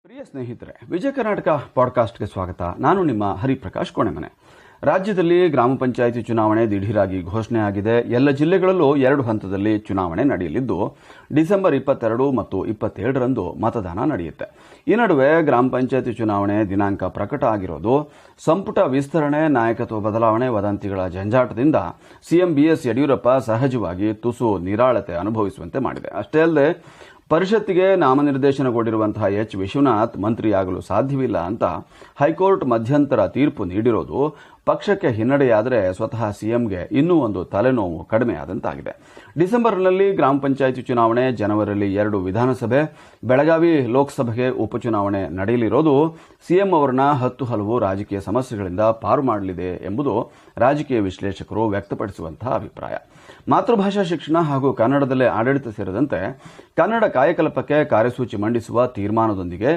ಪ್ರಿಯ ಸ್ನೇಹಿತರೆ, ವಿಜಯ ಕರ್ನಾಟಕ ಪಾಡ್ಕಾಸ್ಟ್ಗೆ ಸ್ವಾಗತ. ನಾನು ನಿಮ್ಮ ಹರಿಪ್ರಕಾಶ್ ಕೋಣೆಮನೆ. ರಾಜ್ಯದಲ್ಲಿ ಗ್ರಾಮ ಪಂಚಾಯಿತಿ ಚುನಾವಣೆ ದಿಢೀರಾಗಿ ಘೋಷಣೆ ಆಗಿದೆ. ಎಲ್ಲ ಜಿಲ್ಲೆಗಳಲ್ಲೂ 2 ಹಂತದಲ್ಲಿ ಚುನಾವಣೆ ನಡೆಯಲಿದ್ದು ಡಿಸೆಂಬರ್ 22 ಮತ್ತು 27ರಂದು ಮತದಾನ ನಡೆಯುತ್ತೆ. ಈ ನಡುವೆ ಗ್ರಾಮ ಪಂಚಾಯಿತಿ ಚುನಾವಣೆ ದಿನಾಂಕ ಪ್ರಕಟ ಆಗಿರೋದು, ಸಂಪುಟ ವಿಸ್ತರಣೆ, ನಾಯಕತ್ವ ಬದಲಾವಣೆ ವದಂತಿಗಳ ಜಂಜಾಟದಿಂದ ಸಿಎಂ ಬಿಎಸ್ ಯಡಿಯೂರಪ್ಪ ಸಹಜವಾಗಿ ತುಸು ನಿರಾಳತೆ ಅನುಭವಿಸುವಂತೆ ಮಾಡಿದೆ. ಅಷ್ಟೇ ಅಲ್ಲದೆ ಪರಿಷತ್ತಿಗೆ ನಾಮನಿರ್ದೇಶನಗೊಂಡಿರುವಂತಹ ಎಚ್ ವಿಶ್ವನಾಥ್ ಮಂತ್ರಿಯಾಗಲು ಸಾಧ್ಯವಿಲ್ಲ ಅಂತ ಹೈಕೋರ್ಟ್ ಮಧ್ಯಂತರ ತೀರ್ಪು ನೀಡಿರೋದು ಪಕ್ಷಕ್ಕೆ ಹಿನ್ನಡೆಯಾದರೆ ಸ್ವತಃ ಸಿಎಂಗೆ ಇನ್ನೂ ಒಂದು ತಲೆನೋವು ಕಡಿಮೆಯಾದಂತಾಗಿದೆ. ಡಿಸೆಂಬರ್ನಲ್ಲಿ ಗ್ರಾಮ ಪಂಚಾಯಿತಿ ಚುನಾವಣೆ, ಜನವರಿಯಲ್ಲಿ 2 ವಿಧಾನಸಭೆ, ಬೆಳಗಾವಿ ಲೋಕಸಭೆಗೆ ಉಪಚುನಾವಣೆ ನಡೆಯಲಿರೋದು ಸಿಎಂ ಅವರನ್ನ 10 ಹಲವು ರಾಜಕೀಯ ಸಮಸ್ಯೆಗಳಿಂದ ಪಾರು ಮಾಡಲಿದೆ ಎಂಬುದು ರಾಜಕೀಯ ವಿಶ್ಲೇಷಕರು ವ್ಯಕ್ತಪಡಿಸುವಂತಹ ಅಭಿಪ್ರಾಯ. ಮಾತೃಭಾಷಾ ಶಿಕ್ಷಣ ಹಾಗೂ ಕನ್ನಡದಲ್ಲೇ ಆಡಳಿತ ಸೇರಿದಂತೆ ಕನ್ನಡ ಕಾಯಕಲ್ಪಕ್ಕೆ ಕಾರ್ಯಸೂಚಿ ಮಂಡಿಸುವ ತೀರ್ಮಾನದೊಂದಿಗೆ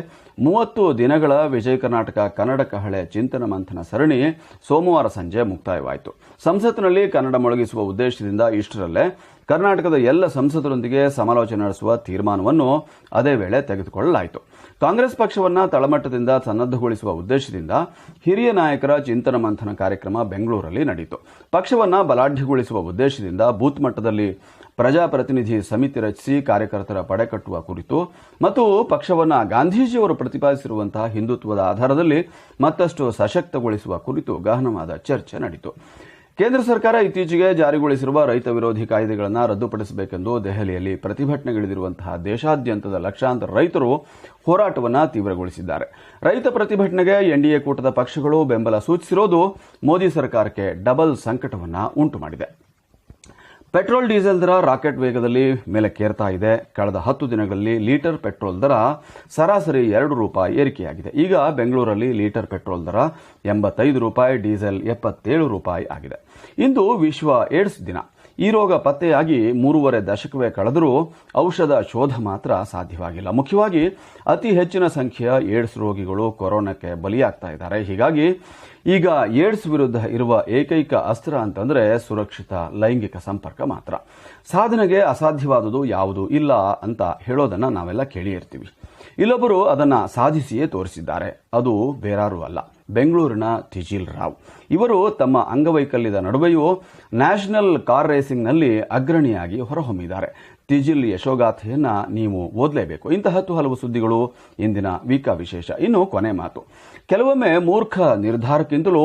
30 ದಿನಗಳ ವಿಜಯ ಕರ್ನಾಟಕ ಕನ್ನಡ ಕಹಳೆ ಚಿಂತನ ಮಂಥನ ಸರಣಿ ಸೋಮವಾರ ಸಂಜೆ ಮುಕ್ತಾಯವಾಯಿತು. ಸಂಸತ್ತಿನಲ್ಲಿ ಕನ್ನಡ ಮೊಳಗಿಸುವ ಉದ್ದೇಶದಿಂದ ಇಷ್ಟರಲ್ಲೇ ಕರ್ನಾಟಕದ ಎಲ್ಲ ಸಂಸದರೊಂದಿಗೆ ಸಮಾಲೋಚನೆ ನಡೆಸುವ ತೀರ್ಮಾನವನ್ನು ಅದೇ ವೇಳೆ ತೆಗೆದುಕೊಳ್ಳಲಾಯಿತು. ಕಾಂಗ್ರೆಸ್ ಪಕ್ಷವನ್ನು ತಳಮಟ್ಟದಿಂದ ಸನ್ನದ್ಧಗೊಳಿಸುವ ಉದ್ದೇಶದಿಂದ ಹಿರಿಯ ನಾಯಕರ ಚಿಂತನ ಮಂಥನ ಕಾರ್ಯಕ್ರಮ ಬೆಂಗಳೂರಲ್ಲಿ ನಡೆಯಿತು. ಪಕ್ಷವನ್ನು ಬಲಾಢ್ಯಗೊಳಿಸುವ ಉದ್ದೇಶದಿಂದ ಬೂತ್ ಮಟ್ಟದಲ್ಲಿ ಪ್ರಜಾಪ್ರತಿನಿಧಿ ಸಮಿತಿ ರಚಿಸಿ ಕಾರ್ಯಕರ್ತರ ಪಡೆ ಕಟ್ಟುವ ಕುರಿತು ಮತ್ತು ಪಕ್ಷವನ್ನು ಗಾಂಧೀಜಿಯವರು ಪ್ರತಿಪಾದಿಸಿರುವಂತಹ ಹಿಂದುತ್ವದ ಆಧಾರದಲ್ಲಿ ಮತ್ತಷ್ಟು ಸಶಕ್ತಗೊಳಿಸುವ ಕುರಿತು ಗಹನವಾದ ಚರ್ಚೆ ನಡೆಯಿತು. ಕೇಂದ್ರ ಸರ್ಕಾರ ಇತ್ತೀಚೆಗೆ ಜಾರಿಗೊಳಿಸಿರುವ ರೈತ ವಿರೋಧಿ ಕಾಯ್ದೆಗಳನ್ನು ರದ್ದುಪಡಿಸಬೇಕೆಂದು ದೆಹಲಿಯಲ್ಲಿ ಪ್ರತಿಭಟನೆಗಿಳಿದಿರುವಂತಹ ದೇಶಾದ್ಯಂತದ ಲಕ್ಷಾಂತರ ರೈತರು ಹೋರಾಟವನ್ನು ತೀವ್ರಗೊಳಿಸಿದ್ದಾರೆ. ರೈತ ಪ್ರತಿಭಟನೆಗೆ ಎನ್ಡಿಎ ಕೂಟದ ಪಕ್ಷಗಳು ಬೆಂಬಲ ಸೂಚಿಸಿರುವುದು ಮೋದಿ ಸರ್ಕಾರಕ್ಕೆ ಡಬಲ್ ಸಂಕಟವನ್ನು ಉಂಟುಮಾಡಿದೆ. ಪೆಟ್ರೋಲ್ ಡೀಸೆಲ್ ದರ ರಾಕೆಟ್ ವೇಗದಲ್ಲಿ ಮೇಲಕ್ಕೇರ್ತಾ ಇದೆ. ಕಳೆದ 10 ದಿನಗಳಲ್ಲಿ ಲೀಟರ್ ಪೆಟ್ರೋಲ್ ದರ ಸರಾಸರಿ ₹2 ಏರಿಕೆಯಾಗಿದೆ. ಈಗ ಬೆಂಗಳೂರಲ್ಲಿ ಲೀಟರ್ ಪೆಟ್ರೋಲ್ ದರ ₹85, ಡೀಸೆಲ್ ₹77 ಆಗಿದೆ. ಇಂದು ವಿಶ್ವ ಏಡ್ಸ್ ದಿನ. ಈ ರೋಗ ಪತ್ತೆಯಾಗಿ 3.5 ದಶಕವೇ ಕಳೆದರೂ ಔಷಧ ಶೋಧ ಮಾತ್ರ ಸಾಧ್ಯವಾಗಿಲ್ಲ. ಮುಖ್ಯವಾಗಿ ಅತಿ ಹೆಚ್ಚಿನ ಸಂಖ್ಯೆಯ ಏಡ್ಸ್ ರೋಗಿಗಳು ಕೊರೋನಾಕ್ಕೆ ಬಲಿಯಾಗ್ತಾ ಇದ್ದಾರೆ. ಹೀಗಾಗಿ ಈಗ ಏಡ್ಸ್ ವಿರುದ್ಧ ಇರುವ ಏಕೈಕ ಅಸ್ತ್ರ ಅಂತಂದ್ರೆ ಸುರಕ್ಷಿತ ಲೈಂಗಿಕ ಸಂಪರ್ಕ ಮಾತ್ರ. ಸಾಧನೆಗೆ ಅಸಾಧ್ಯವಾದುದು ಯಾವುದೂ ಇಲ್ಲ ಅಂತ ಹೇಳೋದನ್ನ ನಾವೆಲ್ಲ ಕೇಳಿ ಇರ್ತೀವಿ. ಇಲ್ಲೊಬ್ಬರು ಅದನ್ನ ಸಾಧಿಸಿಯೇ ತೋರಿಸಿದ್ದಾರೆ. ಅದು ಬೇರಾರೂ ಅಲ್ಲ, ಬೆಂಗಳೂರಿನ ತಿಜಿಲ್ ರಾವ್. ಇವರು ತಮ್ಮ ಅಂಗವೈಕಲ್ಯದ ನಡುವೆಯೂ ನ್ಯಾಷನಲ್ ಕಾರ್ ರೇಸಿಂಗ್ನಲ್ಲಿ ಅಗ್ರಣಿಯಾಗಿ ಹೊರಹೊಮ್ಮಿದ್ದಾರೆ. ತಿಜಿಲ್ ಯಶೋಗಾಥೆಯನ್ನ ನೀವು ಓದಲೇಬೇಕು. ಇಂತಹ 10 ಹಲವು ಸುದ್ದಿಗಳು ಇಂದಿನ ವೀಕಾ ವಿಶೇಷ. ಇನ್ನು ಕೊನೆ ಮಾತು, ಕೆಲವೊಮ್ಮೆ ಮೂರ್ಖ ನಿರ್ಧಾರಕ್ಕಿಂತಲೂ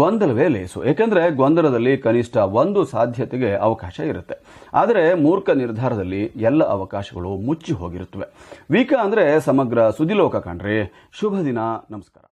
ಗೊಂದಲವೇ ಲೇಸು. ಏಕೆಂದರೆ ಗೊಂದಲದಲ್ಲಿ ಕನಿಷ್ಠ ಒಂದು ಸಾಧ್ಯತೆಗೆ ಅವಕಾಶ ಇರುತ್ತೆ, ಆದರೆ ಮೂರ್ಖ ನಿರ್ಧಾರದಲ್ಲಿ ಎಲ್ಲ ಅವಕಾಶಗಳು ಮುಚ್ಚಿ ಹೋಗಿರುತ್ತವೆ. ವೀಕಾ ಅಂದ್ರೆ ಸಮಗ್ರ ಸುದ್ದಿಲೋಕ ಕಣ್ರಿ. ಶುಭ ದಿನ, ನಮಸ್ಕಾರ.